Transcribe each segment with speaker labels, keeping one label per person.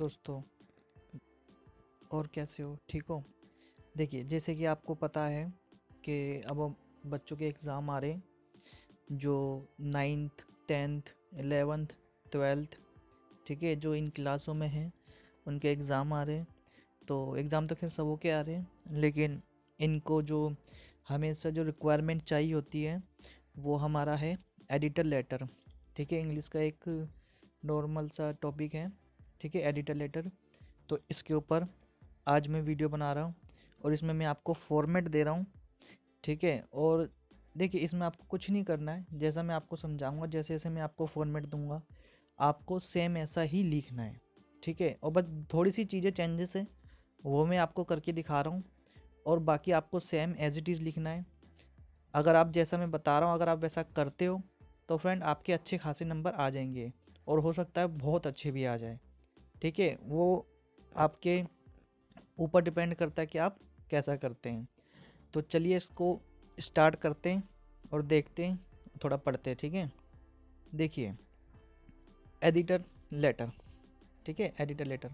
Speaker 1: दोस्तों, और कैसे हो? ठीक हो? देखिए, जैसे कि आपको पता है कि अब बच्चों के एग्ज़ाम आ रहे हैं, जो 9th 10th 11th 12th, ठीक है, जो इन क्लासों में हैं उनके एग्ज़ाम आ रहे हैं। तो एग्ज़ाम तो खैर सबों के आ रहे हैं, लेकिन इनको जो हमेशा जो रिक्वायरमेंट चाहिए होती है वो हमारा है एडिटर लेटर। ठीक है, इंग्लिश का एक नॉर्मल सा टॉपिक है, ठीक है, एडिटर लेटर। तो इसके ऊपर आज मैं वीडियो बना रहा हूँ और इसमें मैं आपको फॉर्मेट दे रहा हूँ, ठीक है। और देखिए, इसमें आपको कुछ नहीं करना है, जैसा मैं आपको समझाऊंगा, जैसे जैसे मैं आपको फॉर्मेट दूंगा आपको सेम ऐसा ही लिखना है, ठीक है। और बस थोड़ी सी चीज़ें चेंजेस है वो मैं आपको करके दिखा रहा हूँ, और बाकी आपको सेम एज इट इज़ लिखना है। अगर आप जैसा मैं बता रहा हूँ अगर आप वैसा करते हो तो फ्रेंड आपके अच्छे खासे नंबर आ जाएंगे, और हो सकता है बहुत अच्छे भी आ जाए, ठीक है। वो आपके ऊपर डिपेंड करता है कि आप कैसा करते हैं। तो चलिए इसको स्टार्ट करते हैं और देखते हैं, थोड़ा पढ़ते हैं, ठीक है। देखिए, एडिटर लेटर, ठीक है, एडिटर लेटर।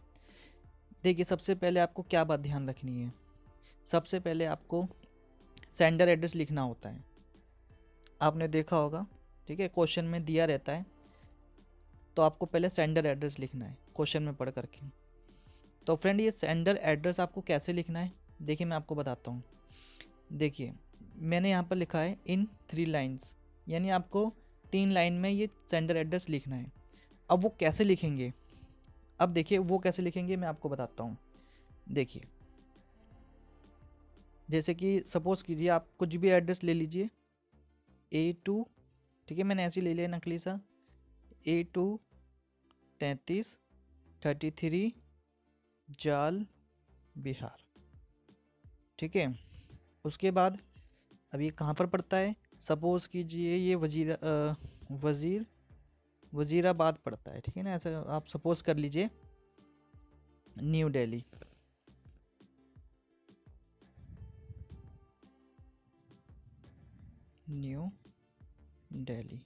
Speaker 1: देखिए, सबसे पहले आपको क्या बात ध्यान रखनी है, सबसे पहले आपको सेंडर एड्रेस लिखना होता है। आपने देखा होगा, ठीक है, क्वेश्चन में दिया रहता है, तो आपको पहले सेंडर एड्रेस लिखना है क्वेश्चन में पढ़ करके। तो फ्रेंड, ये सेंडर एड्रेस आपको कैसे लिखना है, देखिए मैं आपको बताता हूँ। देखिए, मैंने यहाँ पर लिखा है इन 3 लाइन्स, यानी आपको 3 लाइन में ये सेंडर एड्रेस लिखना है। अब वो कैसे लिखेंगे, अब देखिए वो कैसे लिखेंगे मैं आपको बताता हूँ। देखिए, जैसे कि सपोज कीजिए आप कुछ भी एड्रेस ले लीजिए, A2, ठीक है, मैंने ऐसे ले लिया नकली सा, A2 33 33 जाल बिहार, ठीक है। उसके बाद अब ये कहाँ पर पड़ता है, सपोज कीजिए ये वजीराबाद पड़ता है, ठीक है ना, ऐसा आप सपोज कर लीजिए, न्यू दिल्ली, न्यू दिल्ली,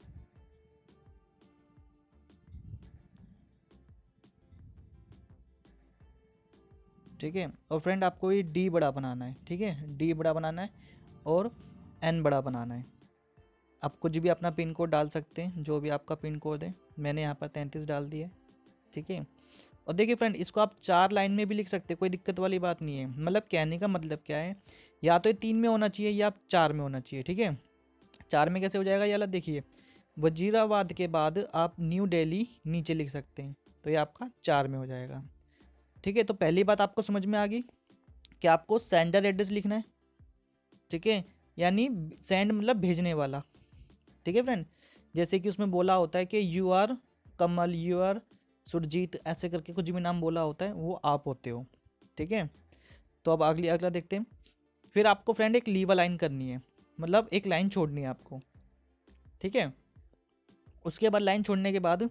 Speaker 1: ठीक है। और फ्रेंड आपको ये डी बड़ा बनाना है, ठीक है, डी बड़ा बनाना है और एन बड़ा बनाना है। आप कुछ भी अपना पिन कोड डाल सकते हैं, जो भी आपका पिन कोड है, मैंने यहाँ पर 33 डाल दिया है, ठीक है। और देखिए फ्रेंड, इसको आप 4 लाइन में भी लिख सकते हैं, कोई दिक्कत वाली बात नहीं है। मतलब कहने का मतलब क्या है, या तो ये 3 में होना चाहिए या 4 में होना चाहिए, ठीक है। 4 में कैसे हो जाएगा, ये वाला देखिए, वजीराबाद के बाद आप न्यू दिल्ली नीचे लिख सकते हैं, तो ये आपका 4 में हो जाएगा, ठीक है। तो पहली बात आपको समझ में आ गई कि आपको सेंडर एड्रेस लिखना है, ठीक है, यानी सेंड मतलब भेजने वाला, ठीक है फ्रेंड। जैसे कि उसमें बोला होता है कि you are Kamal, you are Surjit, ऐसे करके कुछ भी नाम बोला होता है वो आप होते हो, ठीक है। तो अब अगला देखते हैं। फिर आपको फ्रेंड एक लीव लाइन करनी है, मतलब एक लाइन छोड़नी है आपको, ठीक है। उसके बाद लाइन छोड़ने के बाद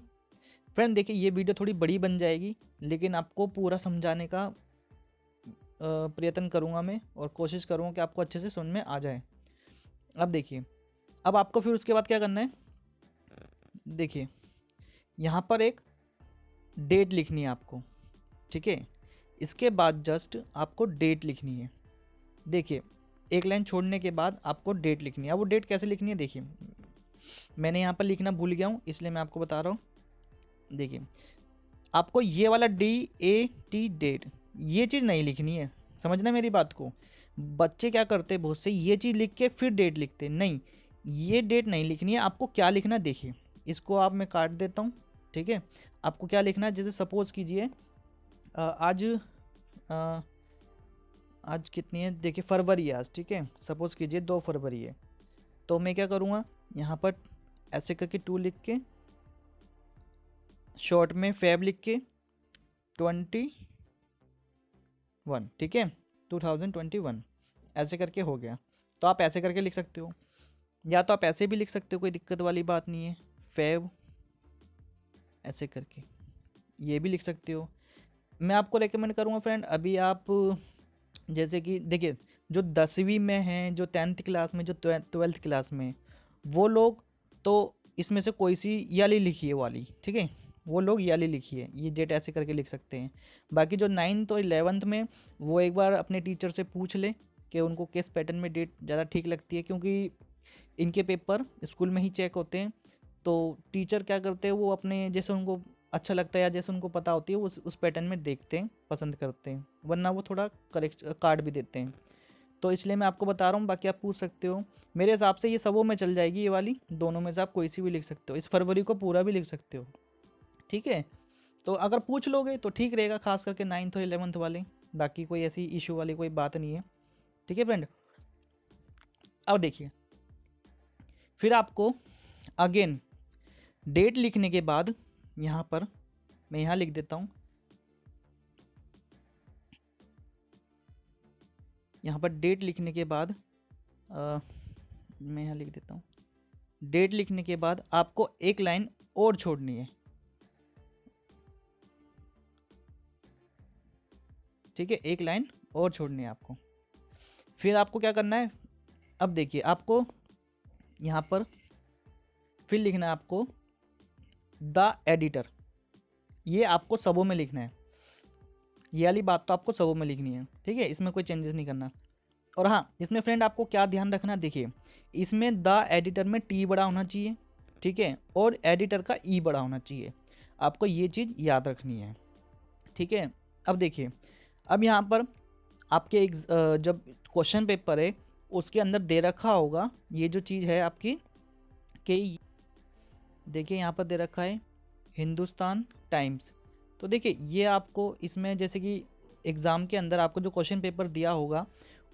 Speaker 1: फ्रेंड देखिए, ये वीडियो थोड़ी बड़ी बन जाएगी, लेकिन आपको पूरा समझाने का प्रयत्न करूँगा मैं, और कोशिश करूँगा कि आपको अच्छे से समझ में आ जाए। अब देखिए, अब आपको फिर उसके बाद क्या करना है, देखिए यहाँ पर एक डेट लिखनी है आपको, ठीक है। इसके बाद जस्ट आपको डेट लिखनी है। देखिए, एक लाइन छोड़ने के बाद आपको डेट लिखनी है। अब वो डेट कैसे लिखनी है, देखिए मैंने यहाँ पर लिखना भूल गया हूँ, इसलिए मैं आपको बता रहा हूँ। देखिए, आपको ये वाला DAT डेट, ये चीज़ नहीं लिखनी है, समझना मेरी बात को। बच्चे क्या करते हैं, बहुत से ये चीज़ लिख के फिर डेट लिखते हैं, नहीं, ये डेट नहीं लिखनी है। आपको क्या लिखना है, देखिए इसको आप मैं काट देता हूँ, ठीक है। आपको क्या लिखना है, जैसे सपोज कीजिए आज आज कितनी है, देखिए फरवरी है आज, ठीक है, सपोज कीजिए 2 फरवरी है। तो मैं क्या करूँगा, यहाँ पर ऐसे करके 2 लिख के, शॉर्ट में फेब लिख के 21, ठीक है, 2021, ऐसे करके हो गया। तो आप ऐसे करके लिख सकते हो, या तो आप ऐसे भी लिख सकते हो, कोई दिक्कत वाली बात नहीं है, फेब ऐसे करके ये भी लिख सकते हो। मैं आपको रेकमेंड करूँगा फ्रेंड, अभी आप जैसे कि देखिए, जो 10वीं में हैं, जो 10th क्लास में, जो 12th क्लास में, वो लोग तो इसमें से कोई सी ये वाली लिखिए वाली, ठीक है, वो लोग ये वाली लिखिए, ये डेट ऐसे करके लिख सकते हैं। बाकी जो 9th और 11th में, वो एक बार अपने टीचर से पूछ ले कि उनको किस पैटर्न में डेट ज़्यादा ठीक लगती है, क्योंकि इनके पेपर स्कूल में ही चेक होते हैं। तो टीचर क्या करते हैं, वो अपने जैसे उनको अच्छा लगता है या जैसे उनको पता होती है उस पैटर्न में देखते हैं, पसंद करते हैं, वरना वो थोड़ा करेक्ट कार्ड भी देते हैं। तो इसलिए मैं आपको बता रहा हूँ, बाकी आप पूछ सकते हो। मेरे हिसाब से ये सबों में चल जाएगी, ये वाली दोनों में से आप कोई सी भी लिख सकते हो, इस फरवरी को पूरा भी लिख सकते हो, ठीक है। तो अगर पूछ लोगे तो ठीक रहेगा, खास करके 9th और 11th वाले। बाकी कोई ऐसी इशू वाली कोई बात नहीं है, ठीक है फ्रेंड। अब देखिए, फिर आपको अगेन डेट लिखने के बाद यहाँ पर मैं यहाँ लिख देता हूँ, यहाँ पर डेट लिखने के बाद मैं यहाँ लिख देता हूँ, डेट लिखने के बाद आपको एक लाइन और छोड़नी है, ठीक है, एक लाइन और छोड़नी है आपको। फिर आपको क्या करना है, अब देखिए आपको यहाँ पर फिर लिखना है आपको द एडिटर, ये आपको सबों में लिखना है, ये वाली बात तो आपको सबों में लिखनी है, ठीक है, इसमें कोई चेंजेस नहीं करना। और हाँ, इसमें फ्रेंड आपको क्या ध्यान रखना, देखिए इसमें द एडिटर में टी बड़ा होना चाहिए, ठीक है, और एडिटर का ई बड़ा होना चाहिए, आपको ये चीज़ याद रखनी है, ठीक है। अब देखिए, अब यहाँ पर आपके एक जब क्वेश्चन पेपर है उसके अंदर दे रखा होगा ये जो चीज़ है आपकी, कि देखिए यहाँ पर दे रखा है हिंदुस्तान टाइम्स। तो देखिए ये आपको इसमें जैसे कि एग्ज़ाम के अंदर आपको जो क्वेश्चन पेपर दिया होगा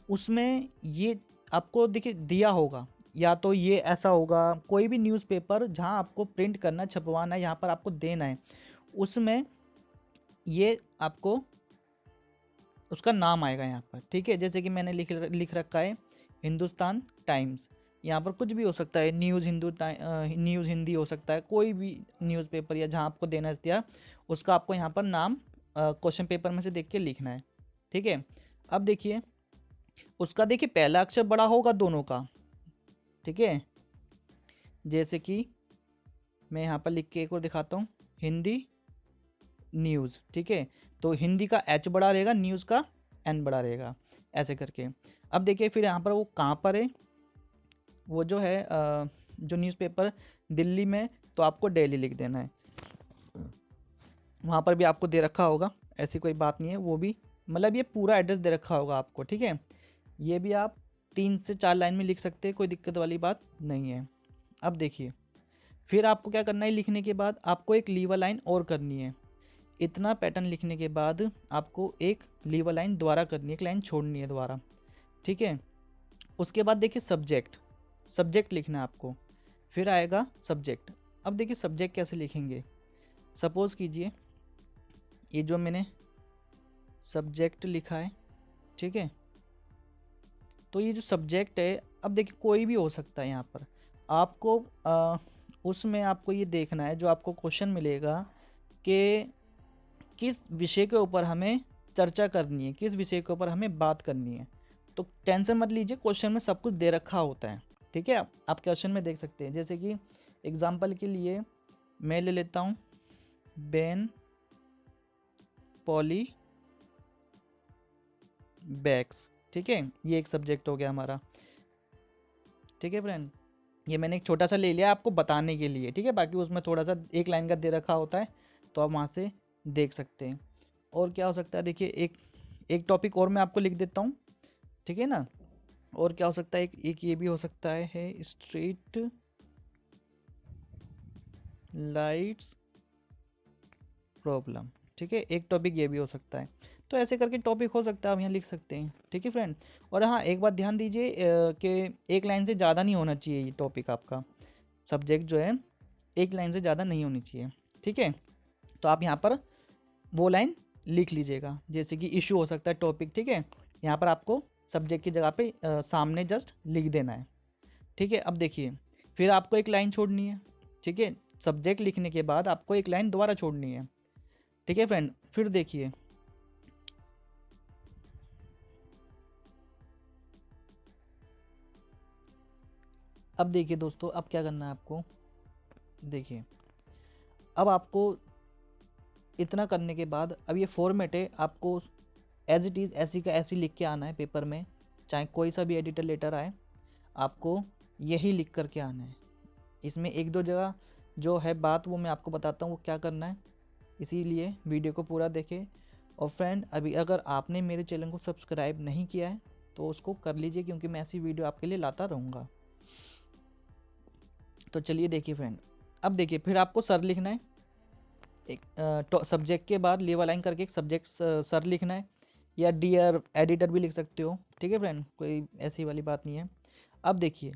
Speaker 1: उसमें ये आपको देखिए दिया होगा, या तो ये ऐसा होगा कोई भी न्यूज़पेपर जहाँ आपको प्रिंट करना, छपवाना है, यहाँ पर आपको देना है, उसमें ये आपको उसका नाम आएगा यहाँ पर, ठीक है। जैसे कि मैंने लिख रखा है हिंदुस्तान टाइम्स, यहाँ पर कुछ भी हो सकता है, न्यूज़ हिंदी हो सकता है, कोई भी न्यूज़पेपर या जहाँ आपको देना है उसका आपको यहाँ पर नाम क्वेश्चन पेपर में से देख के लिखना है, ठीक है। अब देखिए उसका देखिए पहला अक्षर बड़ा होगा दोनों का, ठीक है। जैसे कि मैं यहाँ पर लिख के एक और दिखाता हूँ, हिंदी न्यूज़, ठीक है, तो हिंदी का एच बड़ा रहेगा, न्यूज़ का एन बड़ा रहेगा, ऐसे करके। अब देखिए फिर यहाँ पर वो कहाँ पर है, वो जो है जो न्यूज़पेपर दिल्ली में, तो आपको दिल्ली लिख देना है, वहाँ पर भी आपको दे रखा होगा, ऐसी कोई बात नहीं है, वो भी मतलब ये पूरा एड्रेस दे रखा होगा आपको, ठीक है। ये भी आप 3 से 4 लाइन में लिख सकते हैं, कोई दिक्कत वाली बात नहीं है। अब देखिए फिर आपको क्या करना है, लिखने के बाद आपको एक लीवर लाइन और करनी है, इतना पैटर्न लिखने के बाद आपको एक लीवर लाइन दोबारा करनी है, एक लाइन छोड़नी है दोबारा, ठीक है। उसके बाद देखिए सब्जेक्ट लिखना है आपको, फिर आएगा सब्जेक्ट। अब देखिए सब्जेक्ट कैसे लिखेंगे, सपोज़ कीजिए ये जो मैंने सब्जेक्ट लिखा है, ठीक है, तो ये जो सब्जेक्ट है, अब देखिए कोई भी हो सकता है, यहाँ पर आपको उसमें आपको ये देखना है जो आपको क्वेश्चन मिलेगा कि किस विषय के ऊपर हमें चर्चा करनी है, किस विषय के ऊपर हमें बात करनी है। तो टेंशन मत लीजिए, क्वेश्चन में सब कुछ दे रखा होता है, ठीक है। आप क्वेश्चन में देख सकते हैं, जैसे कि एग्जाम्पल के लिए मैं ले लेता हूँ बेन पॉली बैग्स, ठीक है, ये एक सब्जेक्ट हो गया हमारा, ठीक है फ्रेंड। ये मैंने एक छोटा सा ले लिया आपको बताने के लिए, ठीक है, बाकी उसमें थोड़ा सा एक लाइन का दे रखा होता है, तो आप वहाँ से देख सकते हैं। और क्या हो सकता है, देखिए एक टॉपिक और मैं आपको लिख देता हूँ, ठीक है ना। और क्या हो सकता है, एक ये भी हो सकता है स्ट्रीट लाइट्स प्रॉब्लम, ठीक है, एक टॉपिक ये भी हो सकता है। तो ऐसे करके टॉपिक हो सकता है, आप यहाँ लिख सकते हैं, ठीक है फ्रेंड। और हाँ एक बात ध्यान दीजिए कि एक लाइन से ज़्यादा नहीं होना चाहिए ये टॉपिक, आपका सब्जेक्ट जो है एक लाइन से ज़्यादा नहीं होनी चाहिए, ठीक है। तो आप यहाँ पर वो लाइन लिख लीजिएगा, जैसे कि इशू हो सकता है टॉपिक, ठीक है, यहाँ पर आपको सब्जेक्ट की जगह पे सामने जस्ट लिख देना है, ठीक है। अब देखिए फिर आपको एक लाइन छोड़नी है, ठीक है, सब्जेक्ट लिखने के बाद आपको एक लाइन दोबारा छोड़नी है, ठीक है फ्रेंड। फिर देखिए अब देखिए दोस्तों, अब क्या करना है आपको, देखिए अब आपको इतना करने के बाद अब ये फॉर्मेट है, आपको एज इट इज़ ऐसी का ऐसी लिख के आना है पेपर में, चाहे कोई सा भी एडिटर लेटर आए, आपको यही लिख करके आना है। इसमें एक दो जगह जो है बात वो मैं आपको बताता हूँ वो क्या करना है, इसीलिए वीडियो को पूरा देखें। और फ्रेंड, अभी अगर आपने मेरे चैनल को सब्सक्राइब नहीं किया है तो उसको कर लीजिए, क्योंकि मैं ऐसी वीडियो आपके लिए लाता रहूँगा। तो चलिए देखिए फ्रेंड, अब देखिए फिर आपको सर लिखना है, एक सब्जेक्ट के बाद लेवल लाइन करके एक सब्जेक्ट सर लिखना है, या डियर एडिटर भी लिख सकते हो, ठीक है फ्रेंड, कोई ऐसी वाली बात नहीं है। अब देखिए,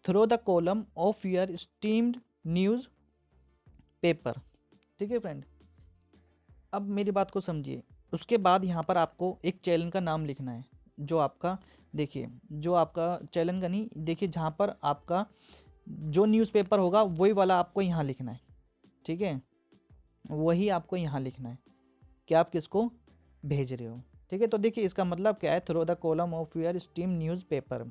Speaker 1: through the column of your esteemed newspaper, ठीक है फ्रेंड। अब मेरी बात को समझिए, उसके बाद यहाँ पर आपको एक चैनल का नाम लिखना है, जो आपका, देखिए जो आपका चैनल का नहीं, देखिए जहाँ पर आपका जो न्यूज़पेपर होगा वही वाला आपको यहाँ लिखना है, ठीक है, वही आपको यहाँ लिखना है कि आप किसको भेज रहे हो, ठीक है। तो देखिए इसका मतलब क्या है, through the column of your esteem newspaper,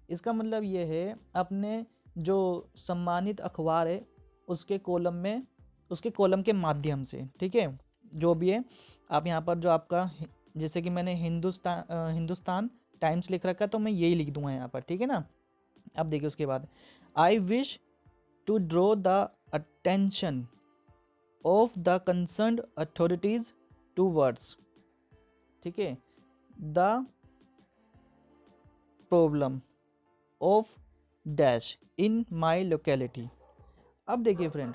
Speaker 1: इसका मतलब ये है अपने जो सम्मानित अखबार है उसके कॉलम में, उसके कॉलम के माध्यम से, ठीक है, जो भी है। आप यहाँ पर जो आपका, जैसे कि मैंने हिंदुस्तान टाइम्स लिख रखा है तो मैं यही लिख दूंगा यहाँ पर, ठीक है ना। अब देखिए उसके बाद, I wish to draw the attention of the concerned authorities towards, ठीक है, the problem of dash in my locality. अब देखिए फ्रेंड,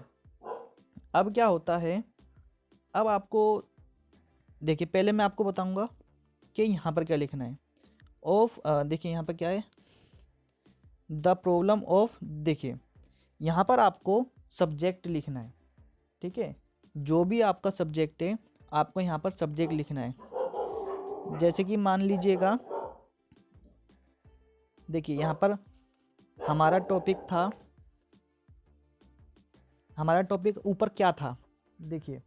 Speaker 1: अब क्या होता है, अब आपको देखिए पहले मैं आपको बताऊंगा कि यहाँ पर क्या लिखना है। ऑफ, देखिए यहाँ पर क्या है, द प्रॉब्लम ऑफ, देखिए यहाँ पर आपको सब्जेक्ट लिखना है, ठीक है, जो भी आपका सब्जेक्ट है आपको यहाँ पर सब्जेक्ट लिखना है। जैसे कि मान लीजिएगा, देखिए यहाँ पर हमारा टॉपिक था, हमारा टॉपिक ऊपर क्या था, देखिए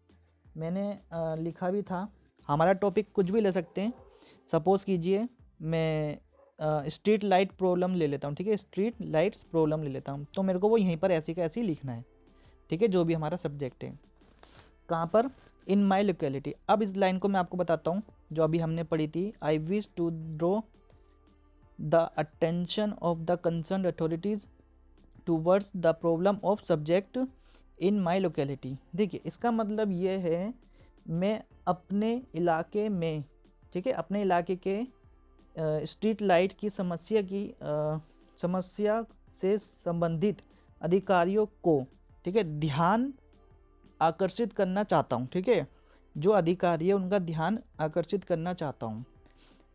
Speaker 1: मैंने लिखा भी था, हमारा टॉपिक कुछ भी ले सकते हैं। सपोज़ कीजिए मैं स्ट्रीट लाइट प्रॉब्लम ले लेता हूँ, ठीक है, स्ट्रीट लाइट्स प्रॉब्लम ले लेता हूँ, तो मेरे को वो यहीं पर ऐसी का ऐसी लिखना है, ठीक है, जो भी हमारा सब्जेक्ट है। कहाँ पर, इन माई लोकेलिटी। अब इस लाइन को मैं आपको बताता हूँ जो अभी हमने पढ़ी थी, I wish to draw the attention of the concern authorities towards the problem of subject in my locality. देखिए इसका मतलब ये है, मैं अपने इलाके में, ठीक है, अपने इलाके के स्ट्रीट लाइट की समस्या से संबंधित अधिकारियों को, ठीक है, ध्यान आकर्षित करना चाहता हूँ, ठीक है, जो अधिकारी है उनका ध्यान आकर्षित करना चाहता हूँ।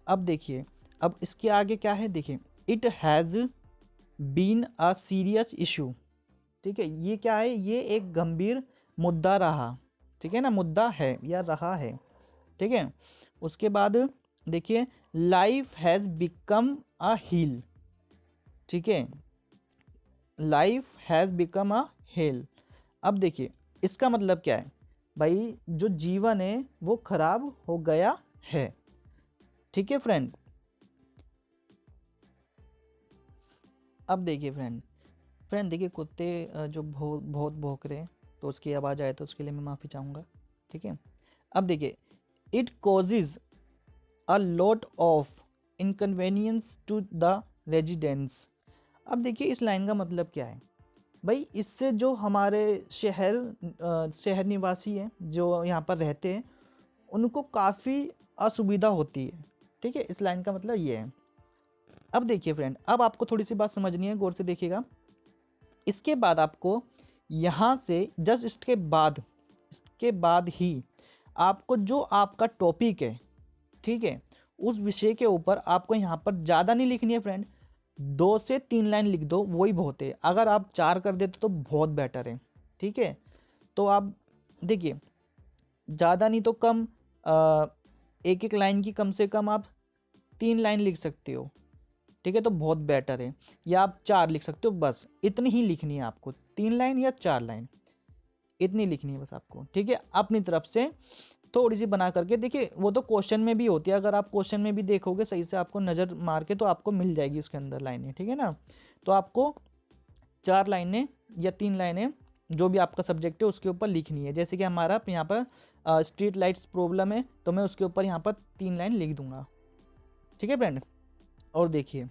Speaker 1: अब देखिए, अब इसके आगे क्या है, देखिए, it has been a serious issue, ठीक है, ये क्या है, ये एक गंभीर मुद्दा रहा, ठीक है ना, मुद्दा है या रहा है, ठीक है। उसके बाद देखिए, लाइफ हैज़ बिकम अ हिल, ठीक है, लाइफ हैज़ बिकम अ हिल। अब देखिए इसका मतलब क्या है, भाई जो जीवन है वो खराब हो गया है, ठीक है फ्रेंड। अब देखिए फ्रेंड देखिए कुत्ते जो बहुत भौंक रहे हैं, तो उसकी आवाज़ आए तो उसके लिए मैं माफ़ी चाहूँगा, ठीक है। अब देखिए, it causes a lot of inconvenience to the residents. अब देखिए इस लाइन का मतलब क्या है, भाई इससे जो हमारे शहर निवासी हैं जो यहाँ पर रहते हैं उनको काफ़ी असुविधा होती है, ठीक है, इस लाइन का मतलब ये है। अब देखिए फ्रेंड, अब आपको थोड़ी सी बात समझनी है, गौर से देखिएगा। इसके बाद आपको यहाँ से जस्ट इसके बाद ही आपको जो आपका टॉपिक है, ठीक है, उस विषय के ऊपर आपको यहाँ पर ज़्यादा नहीं लिखनी है फ्रेंड, 2 से 3 लाइन लिख दो, वही बहुत है। अगर आप 4 कर देते तो बहुत बेटर है, ठीक है। तो आप देखिए, ज़्यादा नहीं तो कम, एक एक लाइन की कम से कम आप 3 लाइन लिख सकते हो, ठीक है, तो बहुत बेटर है। या आप 4 लिख सकते हो, बस इतनी ही लिखनी है आपको, 3 लाइन या 4 लाइन इतनी लिखनी है बस आपको, ठीक है। अपनी तरफ से थोड़ी सी बना करके, देखिए वो तो क्वेश्चन में भी होती है, अगर आप क्वेश्चन में भी देखोगे सही से, आपको नज़र मार के तो आपको मिल जाएगी उसके अंदर लाइनें, ठीक है ना। तो आपको 4 लाइनें या 3 लाइनें जो भी आपका सब्जेक्ट है उसके ऊपर लिखनी है। जैसे कि हमारा यहाँ पर स्ट्रीट लाइट्स प्रॉब्लम है, तो मैं उसके ऊपर यहाँ पर 3 लाइन लिख दूंगा। ठीक है फ्रेंड। और देखिए,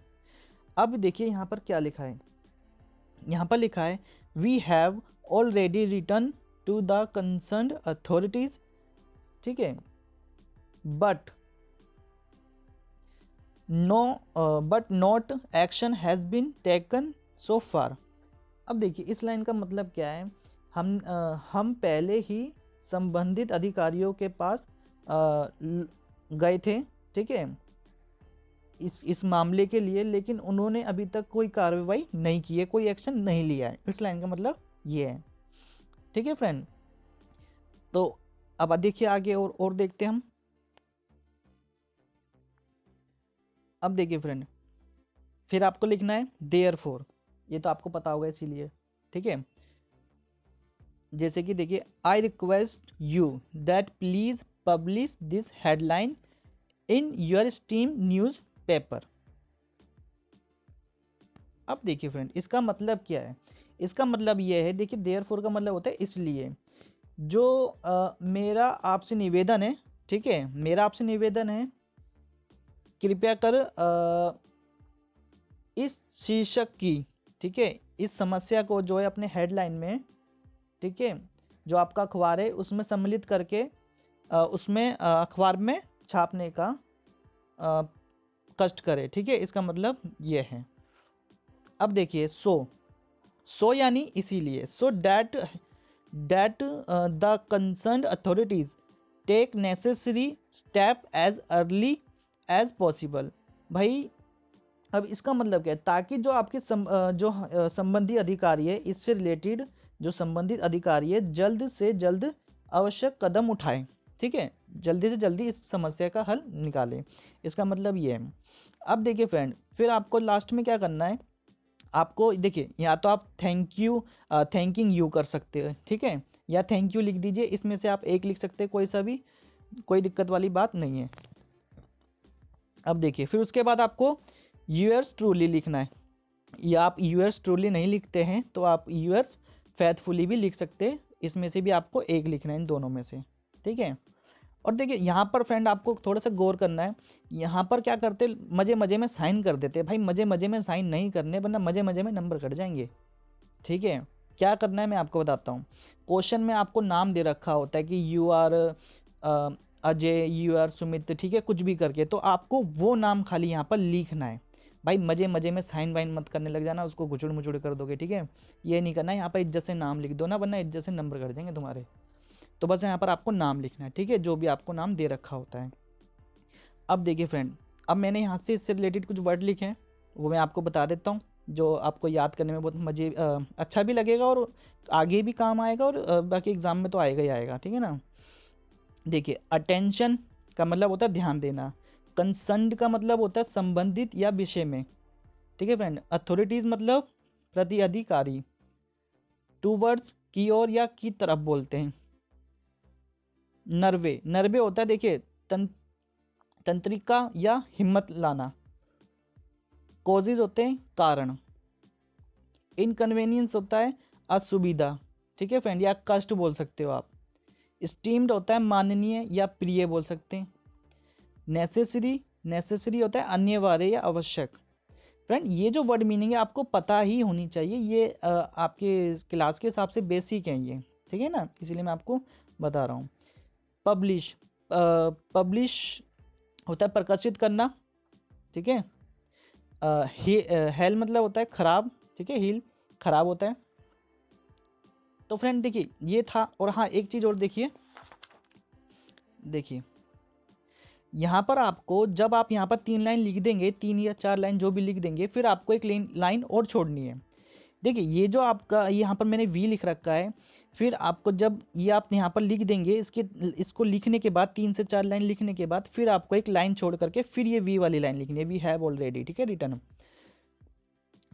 Speaker 1: अब देखिए यहाँ पर क्या लिखा है। यहाँ पर लिखा है we have already return to the concerned authorities, ठीक है, but not action has been taken so far. अब देखिए इस लाइन का मतलब क्या है, हम पहले ही संबंधित अधिकारियों के पास गए थे, ठीक है, इस मामले के लिए, लेकिन उन्होंने अभी तक कोई कार्रवाई नहीं की है, कोई एक्शन नहीं लिया है। इस लाइन का मतलब ये है। ठीक है फ्रेंड। तो अब देखिए आगे और देखते हैं हम। अब देखिए फ्रेंड, फिर आपको लिखना है देयरफॉर, ये तो आपको पता होगा इसीलिए, ठीक है। जैसे कि देखिए I request you that please publish this headline in your steam news paper. अब देखिए फ्रेंड इसका मतलब क्या है, इसका मतलब यह है, देखिए देयरफॉर का मतलब होता है इसलिए। जो मेरा आपसे निवेदन है, ठीक है, मेरा आपसे निवेदन है, कृपया कर इस शीर्षक की, ठीक है, इस समस्या को जो है अपने हेडलाइन में, ठीक है, जो आपका अखबार है उसमें सम्मिलित करके उसमें अखबार में छापने का कष्ट करे। ठीक है, इसका मतलब ये है। अब देखिए सो यानी इसीलिए, so that the concerned authorities take necessary step as early as possible. भाई अब इसका मतलब क्या है, ताकि जो आपके संबंधी अधिकारी है, इससे रिलेटेड जो संबंधित अधिकारी है जल्द से जल्द आवश्यक कदम उठाएं। ठीक है, जल्दी से जल्दी इस समस्या का हल निकालें, इसका मतलब ये है। अब देखिए फ्रेंड, फिर आपको लास्ट में क्या करना है, आपको देखिए या तो आप थैंकिंग यू कर सकते हैं, ठीक है, या थैंक यू लिख दीजिए, इसमें से आप एक लिख सकते हैं, कोई सा भी, कोई दिक्कत वाली बात नहीं है। अब देखिए फिर उसके बाद आपको यूअर्स ट्रूली लिखना है, या आप यूअर्स ट्रूली नहीं लिखते हैं तो आप यूअर्स फेथफुली भी लिख सकते हैं, इसमें से भी आपको एक लिखना है, इन दोनों में से। ठीक है। और देखिए यहाँ पर फ्रेंड आपको थोड़ा सा गौर करना है, यहाँ पर क्या करते, मजे मजे में साइन कर देते भाई, मजे मजे में साइन नहीं करने, वरना मजे मजे में नंबर कट जाएंगे। ठीक है, क्या करना है मैं आपको बताता हूँ। क्वेश्चन में आपको नाम दे रखा होता है कि you are Ajay, you are Sumit, ठीक है, कुछ भी करके, तो आपको वो नाम खाली यहाँ पर लिखना है। भाई मजे मजे में साइन वाइन मत करने लग जाना, उसको गुचड़ मुचड़ कर दोगे। ठीक है, ये नहीं करना है, यहाँ पर इज्जत से नाम लिख दो ना, वरना इज्जत से नंबर कट जाएंगे तुम्हारे। तो बस यहाँ पर आपको नाम लिखना है, ठीक है, जो भी आपको नाम दे रखा होता है। अब देखिए फ्रेंड, अब मैंने यहाँ से इससे रिलेटेड कुछ वर्ड लिखे हैं, वो मैं आपको बता देता हूँ, जो आपको याद करने में बहुत अच्छा भी लगेगा और आगे भी काम आएगा, और बाकी एग्जाम में तो आएगा ही आएगा। ठीक है ना। देखिए अटेंशन का मतलब होता है ध्यान देना, कंसर्न का मतलब होता है संबंधित या विषय में। ठीक है फ्रेंड। अथॉरिटीज़ मतलब प्रति अधिकारी, टूवर्ड्स की ओर या की तरफ बोलते हैं। नर्वे, नर्वे होता है देखिए तंत्रिका या हिम्मत लाना। कॉजेज होते हैं कारण। इनकन्वीनियंस होता है असुविधा, ठीक है फ्रेंड, या कष्ट बोल सकते हो आप। स्टीम्ड होता है माननीय या प्रिय बोल सकते हैं। नेसेसरी, नेसेसरी होता है अनिवार्य या आवश्यक। फ्रेंड ये जो वर्ड मीनिंग है आपको पता ही होनी चाहिए, ये आपके क्लास के हिसाब से बेसिक है ये, ठीक है ना, इसीलिए मैं आपको बता रहा हूँ। पब्लिश, पब्लिश होता है प्रकाशित करना, ठीक है। हेल मतलब होता है खराब, ठीक है, हील खराब होता है। तो फ्रेंड देखिए ये था, और हाँ एक चीज़ और देखिए, देखिए यहाँ पर आपको जब आप यहाँ पर 3 लाइन लिख देंगे, 3 या 4 लाइन जो भी लिख देंगे, फिर आपको एक लाइन और छोड़नी है। देखिए ये जो आपका यहाँ पर मैंने वी लिख रखा है, फिर आपको जब ये आप यहाँ पर लिख देंगे, इसको लिखने के बाद 3 से 4 लाइन लिखने के बाद फिर आपको एक लाइन छोड़ करके फिर ये वी वाली लाइन लिखनी है, वी हैव ऑलरेडी, ठीक है, रिटर्न।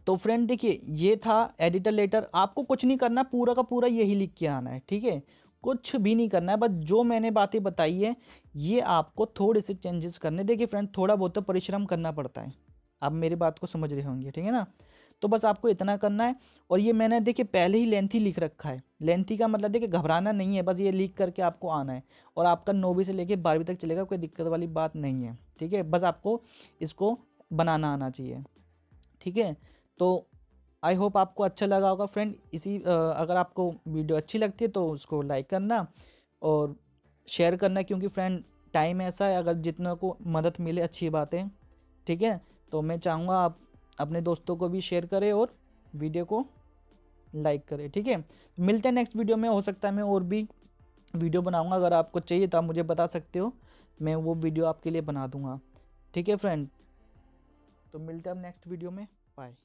Speaker 1: तो फ्रेंड देखिए ये था एडिटर लेटर, आपको कुछ नहीं करना, पूरा का पूरा यही लिख के आना है, ठीक है, कुछ भी नहीं करना है, बस जो मैंने बातें बताई है ये आपको थोड़े से चेंजेस करने। देखिए फ्रेंड थोड़ा बहुत तो परिश्रम करना पड़ता है, आप मेरी बात को समझ रहे होंगे, ठीक है ना। तो बस आपको इतना करना है। और ये मैंने देखिए पहले ही लेंथी लिख रखा है, लेंथी का मतलब देखिए घबराना नहीं है, बस ये लिख करके आपको आना है। और आपका 9वीं से लेके 12वीं तक चलेगा, कोई दिक्कत वाली बात नहीं है, ठीक है। बस आपको इसको बनाना आना चाहिए, ठीक है। तो आई होप आपको अच्छा लगा होगा फ्रेंड। अगर आपको वीडियो अच्छी लगती है तो उसको लाइक करना और शेयर करना, क्योंकि फ्रेंड टाइम ऐसा है, अगर जितना को मदद मिले अच्छी बात है, ठीक है। तो मैं चाहूँगा आप अपने दोस्तों को भी शेयर करें और वीडियो को लाइक करें, ठीक है। मिलते हैं नेक्स्ट वीडियो में, हो सकता है मैं और भी वीडियो बनाऊँगा, अगर आपको चाहिए तो आप मुझे बता सकते हो, मैं वो वीडियो आपके लिए बना दूँगा, ठीक है फ्रेंड। तो मिलते हैं अब नेक्स्ट वीडियो में, बाय।